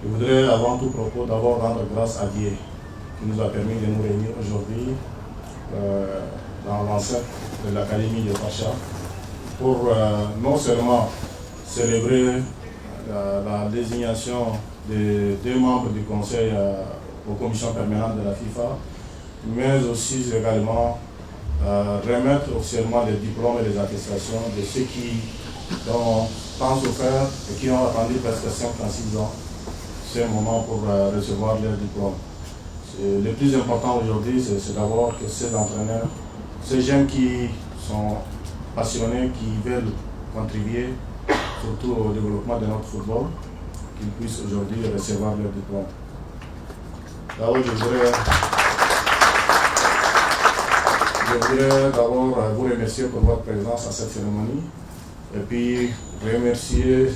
Je voudrais avant tout propos d'abord rendre grâce à Dieu qui nous a permis de nous réunir aujourd'hui dans l'enceinte de l'Académie de Pacha pour non seulement célébrer la désignation des 2 membres du Conseil aux commissions permanentes de la FIFA, mais aussi également remettre officiellement les diplômes et les attestations de ceux qui ont tant souffert et qui ont attendu presque 5 à 6 ans ce moment pour recevoir leur diplôme. Le plus important aujourd'hui, c'est d'abord que ces entraîneurs, ces jeunes qui sont passionnés, qui veulent contribuer surtout au développement de notre football, qu'ils puissent aujourd'hui recevoir leur diplôme. D'abord, je voudrais d'abord vous remercier pour votre présence à cette cérémonie et puis remercier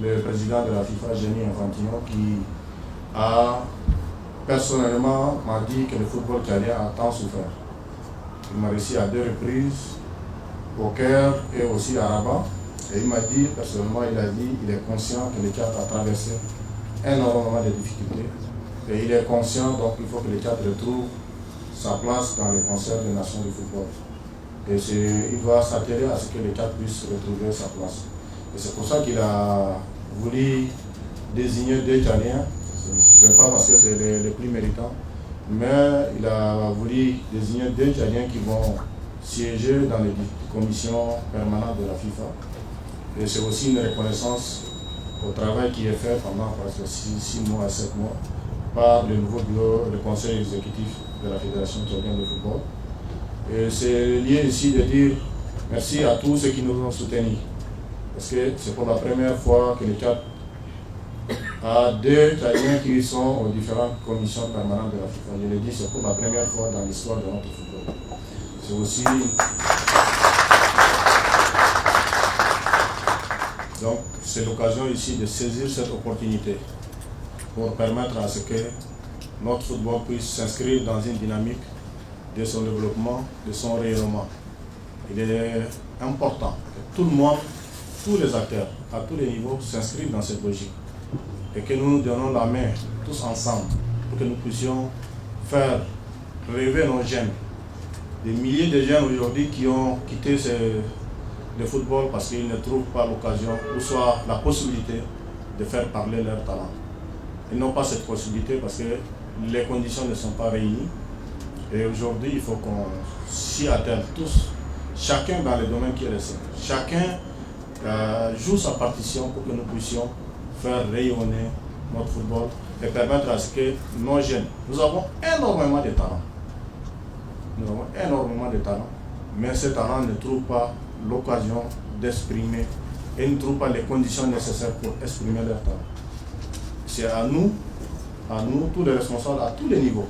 le président de la FIFA, Gianni Infantino, qui a personnellement m'a dit que le football tchadien a tant souffert. Il m'a reçu à 2 reprises, au Caire et aussi à Rabat. Et il m'a dit, personnellement, il est conscient que le Tchad a traversé énormément de difficultés. Et il est conscient, donc il faut que le Tchad retrouve sa place dans le concert des nations du football. Et il doit s'atteler à ce que le Tchad puisse retrouver sa place. Et c'est pour ça qu'il a voulu désigner 2 Tchadiens. Ce n'est pas parce que c'est les plus méritants, mais il a voulu désigner 2 Tchadiens qui vont siéger dans les commissions permanentes de la FIFA. Et c'est aussi une reconnaissance au travail qui est fait pendant presque 6 mois à 7 mois par le nouveau bureau, le conseil exécutif de la Fédération tchadienne de football. Et c'est lié ici de dire merci à tous ceux qui nous ont soutenus. Parce que c'est pour la première fois que le Tchad a 2 Tchadiens qui sont aux différentes commissions permanentes de la FIFA. Je le dis, c'est pour la première fois dans l'histoire de notre football. C'est aussi... Donc, c'est l'occasion ici de saisir cette opportunité pour permettre à ce que notre football puisse s'inscrire dans une dynamique de son développement, de son rayonnement. Il est important que tout le monde, tous les acteurs, à tous les niveaux, s'inscrivent dans cette logique et que nous nous donnons la main tous ensemble pour que nous puissions faire rêver nos jeunes. Des milliers de jeunes aujourd'hui qui ont quitté le football parce qu'ils ne trouvent pas l'occasion ou soit la possibilité de faire parler leur talent. Ils n'ont pas cette possibilité parce que les conditions ne sont pas réunies. Et aujourd'hui, il faut qu'on s'y attelle tous, chacun dans le domaine qui est le sien. Chacun joue sa partition pour que nous puissions faire rayonner notre football et permettre à ce que nos jeunes, nous avons énormément de talents. Nous avons énormément de talents, mais ces talents ne trouvent pas l'occasion d'exprimer et ne trouvent pas les conditions nécessaires pour exprimer leur talent. C'est à nous, tous les responsables à tous les niveaux,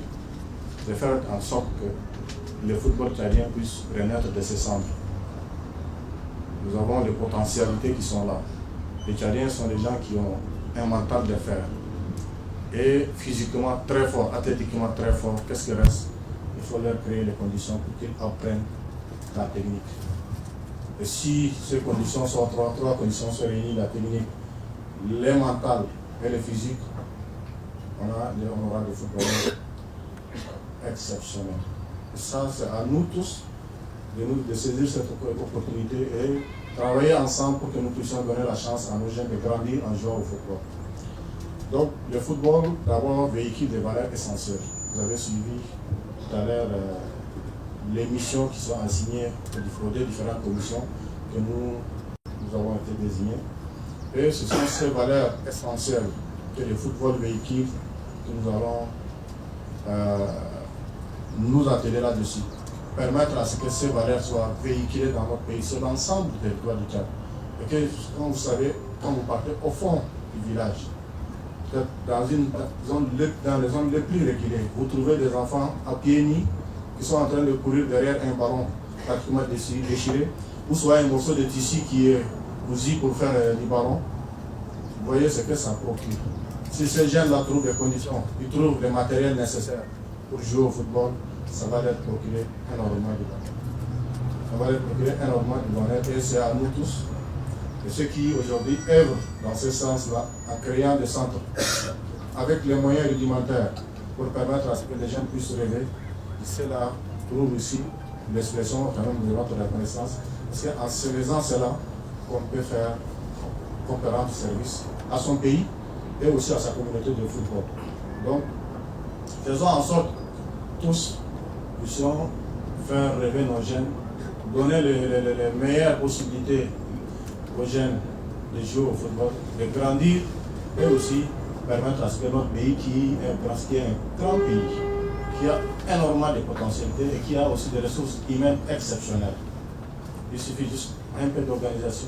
de faire en sorte que le football tchadien puisse renaître de ses cendres. Nous avons les potentialités qui sont là. Les Tchadiens sont des gens qui ont un mental de fer et physiquement très fort, athlétiquement très fort. Qu'est-ce qui reste? Il faut leur créer les conditions pour qu'ils apprennent la technique. Et si ces conditions sont trois conditions sont réunies, la technique, le mental et le physique, on aura des footballeurs exceptionnels. Et ça, c'est à nous tous de saisir cette opportunité et travailler ensemble pour que nous puissions donner la chance à nos jeunes de grandir en jouant au football. Donc, le football, d'abord, véhicule des valeurs essentielles. Vous avez suivi tout à l'heure les missions qui sont assignées aux différentes commissions que nous avons été désignées. Et ce sont ces valeurs essentielles que le football véhicule que nous allons nous atteler là-dessus. Permettre à ce que ces valeurs soient véhiculées dans notre pays, sur l'ensemble du territoire du Tchad. Et que, comme vous savez, quand vous partez au fond du village, dans les zones les plus reculées, vous trouvez des enfants à pieds nus qui sont en train de courir derrière un ballon pratiquement déchiré, ou soit un morceau de tissu qui est cousu pour faire du ballon. Vous voyez ce que ça procure. Si ces jeunes-là trouvent des conditions, ils trouvent le matériel nécessaire pour jouer au football, ça va leur procurer énormément de bonheur. Ça va leur procurer énormément de bonheur et c'est à nous tous, et ceux qui aujourd'hui œuvrent dans ce sens-là, en créant des centres avec les moyens rudimentaires pour permettre à ce que les gens puissent rêver. Cela trouve ici l'expression quand même de notre reconnaissance. C'est en se faisant cela qu'on peut rendre service à son pays et aussi à sa communauté de football. Donc, faisons en sorte que tous puissions faire rêver nos jeunes, donner les meilleures possibilités aux jeunes de jouer au football, de grandir et aussi permettre à ce que notre pays, qui est un grand pays, qui a énormément de potentialités et qui a aussi des ressources humaines exceptionnelles. Il suffit juste un peu d'organisation,